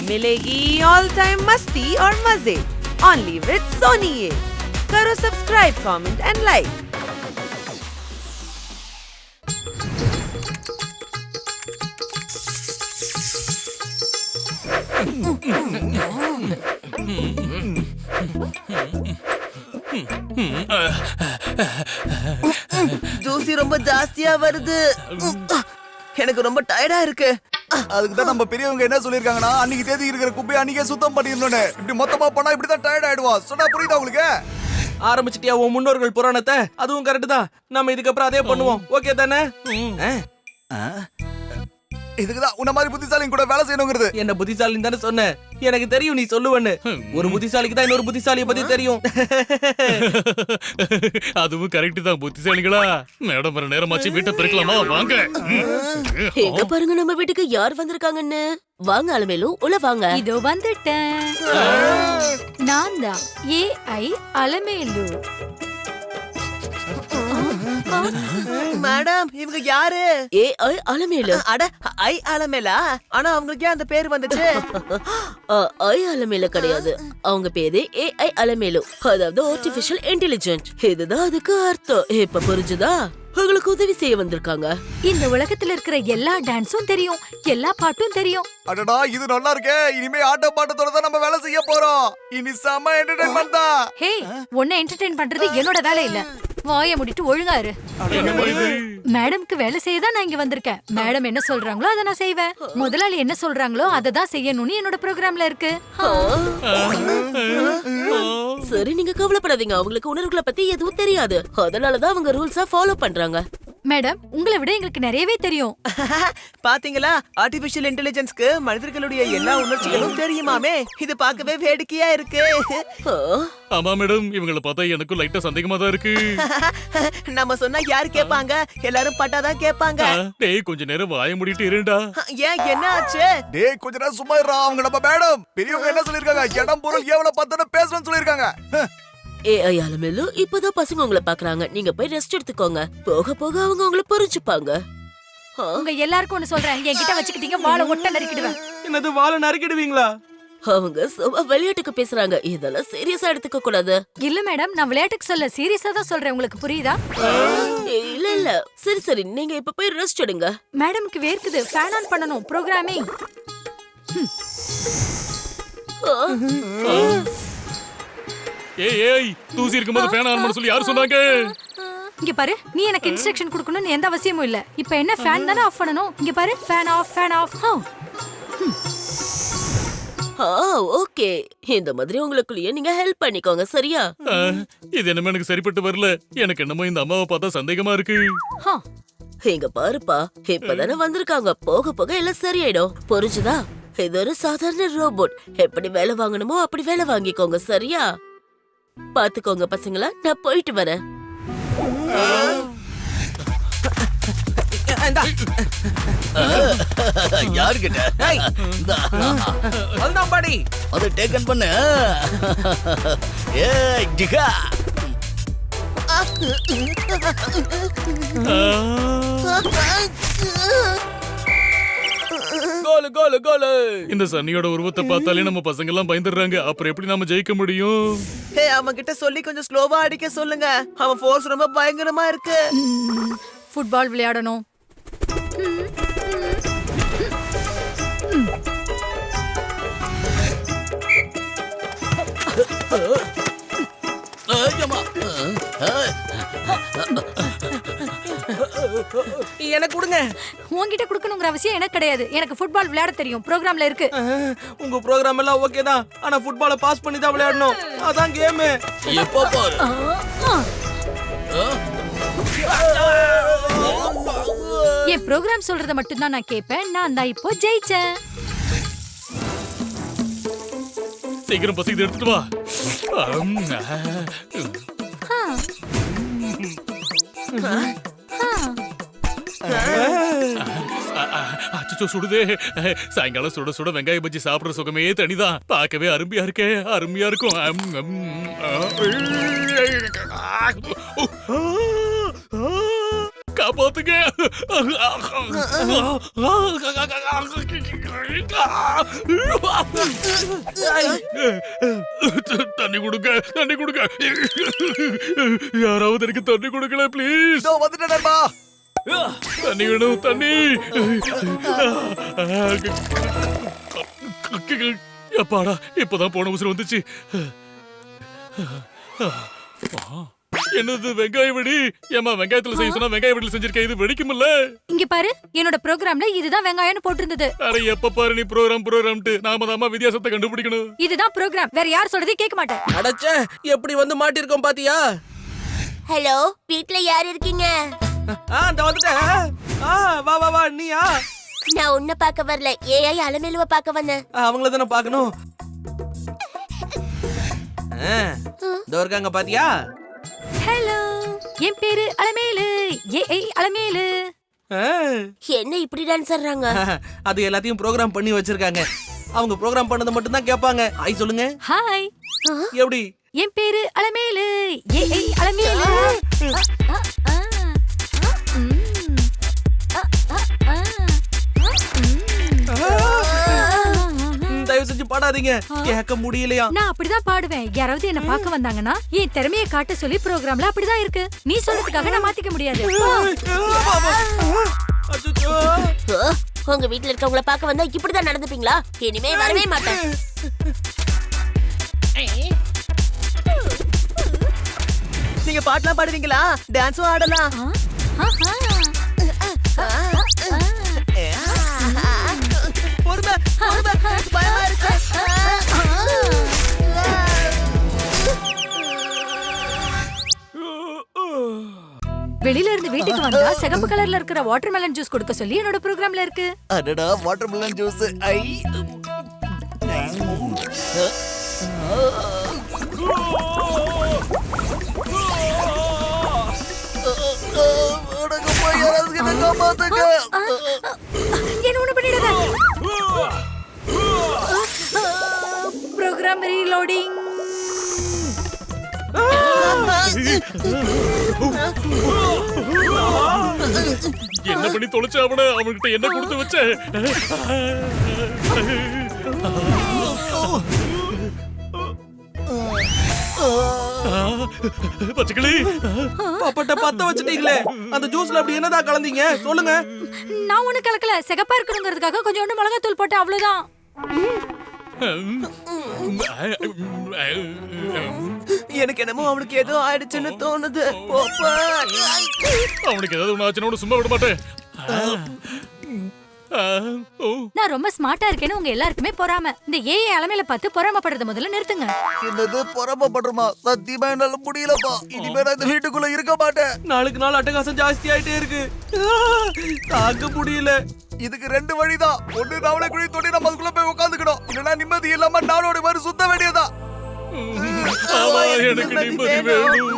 मिलेगी all time मस्ती और मजे ओनली विद सोनी ये। करो subscribe, comment and like. Juicy ரொம்ப ஜாஸ்தியா வருது. எனக்கு ரொம்ப டயர்டா இருக்கு. அதுக்கு தான் நம்ம பெரியவங்க என்ன சொல்லிருக்காங்கன்னா, அன்னைக்கு தேதி இருக்கிற குப்பையை அன்னைக்கே சுத்தம் பண்ணிடணும்னு. இப்படி மொத்தமா பண்ணா இப்படிதான் டயர்ட் ஆயிடுவோம். சொன்னா புரியுதா உங்களுக்கு? ஆரம்பிச்சிட்டியா உன் முன்னோர்கள் புராணத்தை? அதுவும் கரெக்ட் தான். நம்ம இதுக்கப்புறம் அதே பண்ணுவோம். ஓகே தானே? இதுக்குதான் உன்ன மாதிரி புத்திசாலிங்க கூட வேலை செய்யணுங்கிறது. என்ன புத்திசாலின்னு தானே சொன்ன? எனக்கு தெரியும் நீ சொல்லுவன்னு. ஒரு புத்திசாலிக்கு தான் இன்னொரு புத்திசாலியை பத்தி தெரியும். அதுவும் கரெக்ட் தான். புத்திசாலிகளா மேடம் வர நேரமாச்சு, வீட்டை பெருக்கலாமா? வாங்க. எங்க பாருங்க நம்ம வீட்டுக்கு யார் வந்திருக்காங்கன்னு. வாங்க அலமேலு, உள்ள வாங்க. இதோ வந்துட்டேன். நான் தான் ஏஐ அலமேலு. மேடம், இவங்க யாரு? ஏஐ அலமேலு. அட, ஐ அலமேலா? ஆனா அவங்களுக்கு ஏன் அந்த பேர் வந்துச்சு? ஐ அலமேலு கிடையாது, அவங்க பேரு ஏஐ அலமேலு, அதாவது ஆர்டிபிஷியல் இன்டெலிஜென்ட். இதுதான் அதுக்கு அர்த்தம். இப்ப புரிஞ்சுதா? உங்களுக்கு உதவி செய்ய வந்திருக்காங்க. இந்த உலகத்துல இருக்கிற எல்லா டான்ஸும் தெரியும், எல்லா பாட்டும் தெரியும். அடடா, இது நல்லா இருக்கே. இனிமே ஆட்ட பாட்டத்தோட தான் நம்ம வேலை செய்ய போறோம். இனி செம என்டர்டெயின்மென்ட் தான். ஹே, உன்னை என்டர்டெயின் பண்றது என்னோட வேலை இல்ல. வாயை மூடிட்டு ஒழுங்கா இரு. மேடம்க்கு வேலை செய்ய தான் நான் இங்க வந்திருக்கேன். மேடம் என்ன சொல்றாங்களோ அதை நான் செய்வேன். முதலாளி என்ன சொல்றாங்களோ அதை தான் செய்யணும்னு என்னோட ப்ரோக்ராம்ல இருக்கு. சரி, நீங்க கவலைப்படாதீங்க. அவங்களுக்கு உணர்வுகளை பத்தி எதுவும் தெரியாது, அதனாலதான் அவங்க ரூல்ஸா ஃபாலோ பண்றாங்க. மேடம், உங்களை விட எங்களுக்கு நிறையவே தெரியும். பாத்தீங்களா, ஆர்டிபிஷியல் இன்டெலிஜென்ஸ்க்கு மனிதர்களுடைய எல்லா உணர்ச்சிகளும் தெரியுமாமே. இது பார்க்கவே வேடிக்கையா இருக்கு. ஆமா மேடம், இவங்களை பார்த்தா எனக்கும் லைட்டா சந்தேகமா தான் இருக்கு. நம்ம சொன்னா யாரு கேட்பாங்க? எல்லாரும் பட்டாதான் கேட்பாங்க. டேய், கொஞ்ச நேரம் வாய மூடிட்டு இருடா. ஏன், என்ன ஆச்சு? டேய், கொஞ்ச நேரம் சும்மா இருடா. அவங்க நம்ம மேடம் பெரியவங்க என்ன சொல்லிருக்காங்க? இடம் பொருள் எவ்வளவு பத்தன பேசணும்னு சொல்லிருக்காங்க. ஏஐ அலமேலு, இப்பதான் பசங்க உங்களை பாக்குறாங்க. நீங்க போய் ரெஸ்ட் எடுத்துக்கோங்க. போக போக அவங்க உங்களை புரிஞ்சுப்பாங்க. உங்க எல்லாருக்கும் ஒண்ணு சொல்றேன், என்கிட்ட வச்சுக்கிட்டீங்க வாழை ஒட்ட நறுக்கிடுவேன். என்னது, வாழை நறுக்கிடுவீங்களா? அவங்க சும்மா விளையாட்டுக்கு பேசுறாங்க, இதெல்லாம் சீரியஸா எடுத்துக்க கூடாது. இல்ல மேடம், நான் விளையாட்டுக்கு சொல்ல, சீரியஸா தான் சொல்றேன். உங்களுக்கு புரியுதா? இல்ல இல்ல, சரி சரி, நீங்க இப்ப போய் ரெஸ்ட் எடுங்க. மேடம்க்கு வேர்க்குது, ஃபேன் ஆன் பண்ணனும். ப்ரோகிராமிங். ஏய், தூசி இருக்கும்போது ஃபேன் ஆன் பண்ண சொல்லி யார் சொன்னாங்க? இங்க பாரு, நீ எனக்கு இன்ஸ்ட்ரக்ஷன் கொடுக்கணும்னு எந்த அவசியமும் இல்ல. இப்போ என்ன, ஃபேன் தானே ஆஃப் பண்ணனும். இங்க பாரு, fan off, fan off. Okay, இந்த மாதிரி உங்களுக்குள்ளேயே நீங்க ஹெல்ப் பண்ணிக்கோங்க, சரியா? இது என்னமோ எனக்கு சரிப்பட்டு வரல. எனக்கு என்னமோ இந்த அம்மாவை பார்த்தா சந்தேகமா இருக்கு. இங்க பாருப்பா, இப்பதானே வந்திருக்காங்க. போக போக எல்லாம் சரியாயிடும், புரிஞ்சுதா? இது ஒரு சாதாரண ரோபோட். எப்படி வேலை வாங்கணுமோ அப்படி வேலை வாங்கிக்கோங்க, சரியா? பாத்துக்கோங்க பசங்களா, நான் போயிட்டு வரேன். யார்கிட்ட? அதுதான் பாடி. அது டேக்கன் பண்ணு. ஏய் ஜிகா. கோல் கோல் கோல். இந்த சன்னியோட உருவத்தை பார்த்தாலே நம்ம பசங்க எல்லாம் பயந்துடுறாங்க. அப்புறம் எப்படி நாம ஜெயிக்க முடியும்? ஹே, அவன் கிட்ட சொல்லி கொஞ்சம் ஸ்லோவா அடிக்க சொல்லுங்க. அவன் ஃபோர்ஸ் ரொம்ப பயங்கரமா இருக்கு. ஃபுட்பால் விளையாடணும். எனக்கு கொடுங்க. உன்கிட்ட கொடுக்கணுங்கிற அவசியம் எனக்கு கிடையாது. எனக்கு ஃபுட்பால் விளையாட தெரியும், ப்ரோகிராம்ல இருக்கு. உங்க ப்ரோகிராம் எல்லாம் ஓகே தான், ஆனா ஃபுட்பாலை பாஸ் பண்ணி தான் விளையாடணும். அதான் கேம். எப்போ பாரு. என் ப்ரோகிராம் சொல்றத மட்டும் தான் நான் கேட்பேன். நான் தான் இப்போ ஜெயிச்சேன். சீக்கிரம் பசி எடுத்துட்டு வா. அச்சோ, சுடுதே. சாயங்காலம் சுட சுட வெங்காய பஜ்ஜி சாப்பிடுற சுகமே தனிதான். பார்க்கவே அருமையா இருக்கே, அருமையா இருக்கும். காப்பாத்துங்க. தண்ணி கொடுங்க, தண்ணி கொடுங்க. யாராவது எனக்கு தண்ணி கொடுக்கல ப்ளீஸ். இதோ வந்துட்டேன் நண்பா. தண்ணி வேணும், தண்ணி. அப்பாடா, இப்பதான் போன உசுறு வந்துச்சு. என்னது வெங்காய வெடி? ஏமா வெங்காயத்துல செய்ய சொன்னா வெங்காய வெடியில செஞ்சிருக்கேன், இது வெடிக்கும்ல? இங்க பாரு, என்னோட ப்ரோகிராம்ல இதுதான் வெங்காயம்னு போட்டிருந்தது. அட எப்ப பாரு நீ ப்ரோகிராம்ட்டு நாம தாமா வித்தியாசத்தை கண்டுபிடிக்கணும். இதுதான் ப்ரோகிராம், வேற யார் சொல்றதே கேட்க மாட்டேன். அடச்சே, எப்படி வந்து மாட்டிருக்கோம் பாத்தியா? ஹலோ, வீட்ல யார் இருக்கீங்க? அந்த வந்துட்டேன். வா வா வா, நீயா? நான் உன்னை பார்க்க வரல, ஏஐ அலமேலுவ பார்க்க வந்தேன். அவங்கள தானே பார்க்கணும். இதோ இருக்காங்க பாத்தியா? ஹலோ, என் பேரு அலமேலு, ஏஐ அலமேலு. என்ன இப்படி டான்ஸ் ஆடுறாங்க? அது எல்லாத்தையும் ப்ரோகிராம் பண்ணி வச்சிருக்காங்க. அவங்க ப்ரோகிராம் பண்ணதை மட்டும் தான் கேட்பாங்க. ஹாய் சொல்லுங்க. ஹாய், எப்படி? என் பேரு அலமேலு, ஏஐ அலமேலு. தயவு செஞ்சு பாடாதீங்க, கேட்க முடியலையா? நான் அப்படிதான் பாடுவேன். யாராவது என்ன பார்க்க வந்தாங்கன்னா என் திறமையை காட்ட சொல்லி ப்ரோகிராம்ல அப்படிதான் இருக்கு. நீ சொல்றதுக்காக நான் மாத்திக்க முடியாது. உங்க வீட்ல இருக்கவங்கள பார்க்க வந்தா இப்படிதான் நடந்துப்பீங்களா? இனிமே வரவே மாட்டேன். நீங்க பாட்டுலாம் பாடுவீங்களா? டான்ஸும் ஆடலாம். பொறுமை, பொறுமை, எனக்கு பயமா இருக்கு. வெளியில இருந்து வீட்டுக்கு வந்தா சிகப்பு கலர்ல இருக்கிற வாட்டர்மெலன் ஜூஸ் கொடுக்க சொல்லி என்னோட ப்ரோகிராம்ல இருக்கு. அடடா, வாட்டர்மெலன் ஜூஸ். ஐ என்ன ஒண்ணு பண்ணிடாத. Program reloading. என்ன பண்ணி தொலைச்ச அவன? அவன்கிட்ட என்ன கொடுத்து வச்ச? பச்சைக்கிளி, பாப்பட்ட பத்த வச்சிட்டீங்களே, அந்த ஜூஸ்ல அப்படி என்னதான் கலந்தீங்க சொல்லுங்க. நான் ஒண்ணு கலக்கல, சிகப்பா இருக்கணுங்கிறதுக்காக கொஞ்சோண்டு மிளகாத்தூள் போட்டு அவ்வளவுதான். எனக்கு என்னமோ அவனுக்கு ஏதோ ஆயிடுச்சுன்னு தோணுது. அவனுக்கு ஏதாவது ஒண்ணு ஆச்சுன்னா சும்மா விட மாட்டேன். நான் ரொம்ப ஸ்மார்ட்டா இருக்கேன்னு உங்க எல்லாருக்குமே பொறாம. இந்த ஏஐ அலமேல பார்த்து பொறாமப்படுறத முதல்ல நிறுத்துங்க. என்னது பொறாமப்படுறமா? சத்தியமா என்னால முடியலப்பா. இனிமே நான் இந்த வீட்டுக்குள்ள இருக்க மாட்டேன். நாளுக்கு நாள் அட்டகாசம் ஜாஸ்தி ஆயிட்டே இருக்கு. தாங்க முடியல. இதுக்கு 2 வழிதான். ஒண்ணு நாவலை குழி தோண்டி நம்ம அதுக்குள்ள போய் உட்காந்துக்கணும், இல்லைன்னா நிம்மதி இல்லாம நானோட மாதிரி சுத்த வேண்டியதா. எனக்கு நிம்மதி வேணும்.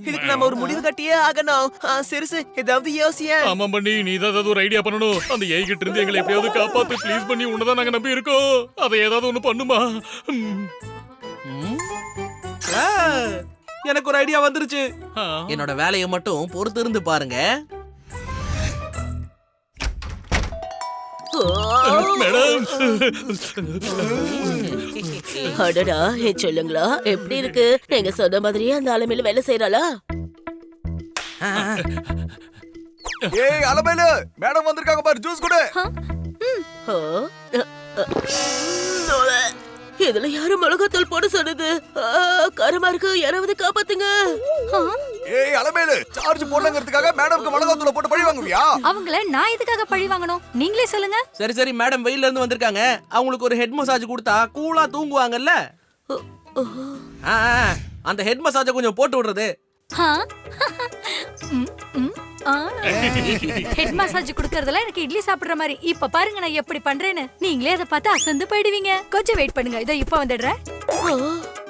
இதுக்கு நம்ம ஒரு முடிவு கட்டியே ஆகணும். சிறுசு, ஏதாவது யோசிய. ஆமா பண்ணி, நீ தான் ஏதாவது ஒரு ஐடியா பண்ணணும். அந்த ஏய் கிட்ட இருந்து எங்களை எப்படியாவது காப்பாத்து ப்ளீஸ் பண்ணி. உன்னதான் நாங்க நம்பி இருக்கோம். அதை ஏதாவது ஒண்ணு பண்ணுமா? எனக்கு ஒரு ஐடியா வந்துருச்சு. என்னோட வேலையை மட்டும் பொறுத்து இருந்து பாருங்க. மேடம், அடடா, சொல்லுங்களா, எப்படி இருக்கு? நீங்க சொன்ன மாதிரியே அந்த அலமேலு வேலை செய்யறாளா? ஏய் அலமேலு, மேடம் வந்திருக்காங்க பாரு, ஜூஸ் கொடு. இதுல யாரும் மிளகாத்தூள் போட சொன்னது? காரமா இருக்கு, யாராவது காப்பாத்துங்க. ஏய் அலமேலு, சார்ஜ் போடலங்கிறதுக்காக மேடம்க்கு மிளகாத்தூள போட்டு பழி வாங்குவியா? அவங்கள நான் எதுக்காக பழி வாங்கணும்? நீங்களே சொல்லுங்க. சரி சரி, மேடம் வெயில்ல இருந்து வந்திருக்காங்க. அவங்களுக்கு ஒரு ஹெட் மசாஜ் கொடுத்தா கூலா தூங்குவாங்கல்ல. அந்த ஹெட் மசாஜை கொஞ்சம் போட்டு விடுறது. ஹெட் மசாஜ் குடுக்கறதெல்லாம் எனக்கு இட்லி சாப்பிடுற மாதிரி. இப்ப பாருங்க நான் எப்படி பண்றேன்னு. நீங்களே அதை பார்த்து அசந்து போயிடுவீங்க. கொஞ்சம் வெயிட் பண்ணுங்க, இதோ இப்ப வந்துடுறேன்.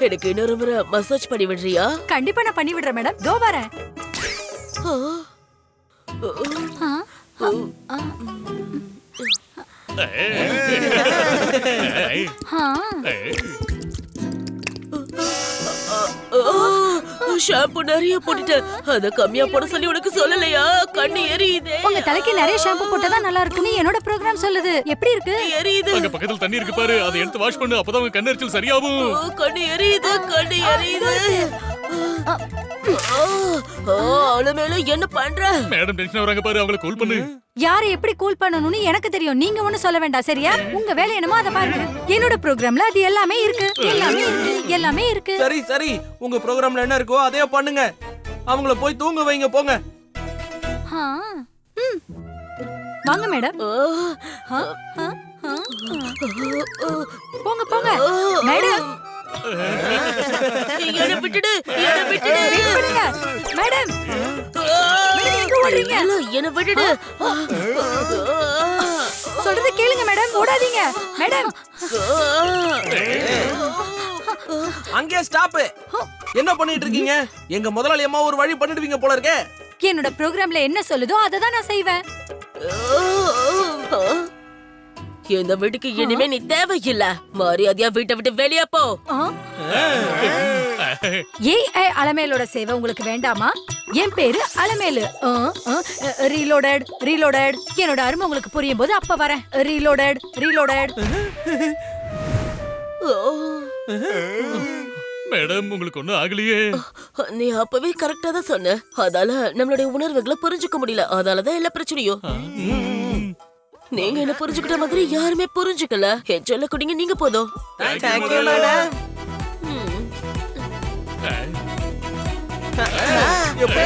எனக்கு இன்னொரு முறை மசாஜ் பண்ணி விடுறியா? கண்டிப்பா நான் பண்ணி விடுறேன் மேடம், தோ வரேன். ஷாம்பு நிறைய போட்டுட்டேன். அத கம்மியா போட சொல்லி உனக்கு சொல்லலையா? கண்ணு எரியுதே. உங்க தலைக்கு நிறைய ஷாம்பு போட்டா நல்லா இருக்கும்னு என்னோட ப்ரோகிராம் சொல்லுது. எப்படி இருக்கு? எரியுது. அங்க பக்கத்துல தண்ணி இருக்கு பாரு, அதை எடுத்து வாஷ் பண்ணு, அப்பதான் உன் கண்ணெரிச்சல் சரியாகும். கண்ணு எரியுது, கண்ணு எரியுது. அலமேலு என்ன பண்ற? மேடம் டென்ஷன் ஆகுறாங்க பாரு, அவங்கள கூல் பண்ணு. யாரை எப்படி கூல் பண்ணணும்னு எனக்கு தெரியும். நீங்க ஒண்ணு சொல்ல வேண்டாம், சரியா? உங்க வேலை என்னமோ அதை பாருங்க. என்னோட ப்ரோகிராம்ல அது எல்லாமே இருக்கு, எல்லாமே இருக்கு, எல்லாமே இருக்கு. சரி சரி, உங்க ப்ரோகிராம்ல என்ன இருக்கோ அதே பண்ணுங்க. அவங்கள போய் தூங்க வைங்க போங்க. ஆ, ம். வாங்க மேடம். ஆ, ஆ, ஆ, போங்க போங்க மேடம். என்ன விட்டுடு, என்ன விட்டுடு. வெயிட் பண்ணுங்க மேடம். மேடம், எங்க ஓடுறீங்க? என்ன விட்டுடு. சொல்றத கேளுங்க மேடம், ஓடாதீங்க மேடம். அங்கே ஸ்டாப். என்ன பண்ணிட்டு இருக்கீங்க? எங்க முதலாளி அம்மா ஒரு வழி பண்ணிடுவீங்க போல இருக்கே. என்னோட ப்ரோகிராம்ல என்ன சொல்லுதோ அதை தான் நான் செய்வேன். இந்த வீட்டுக்கு இனிமே நீ தேவையில்ல. மரியாதையா வீட்டை விட்டு வெளியே போ. ஏஐ அலமேலோட சேவை உங்களுக்கு வேண்டாமா? என் பேரு அலமேலு. Reloaded reloaded. என்னோட அருமை உங்களுக்கு புரியும் போது அப்ப வரேன். Reloaded reloaded. மேடம் உங்களுக்கு ஒண்ணும் ஆகலையே. நீ அப்பவே கரெக்டா தான் சொன்ன. அதால நம்மளுடைய உணர்வுகளை புரிஞ்சுக்க முடியல. அதாலதான் எல்லா பிரச்சனையும். நீங்க என்ன புரிஞ்சுக்கிட்ட மாதிரி யாருமே புரிஞ்சுக்கல. என் சொல்ல குடிங்க நீங்க போதும். Thank you madam. எப்படி?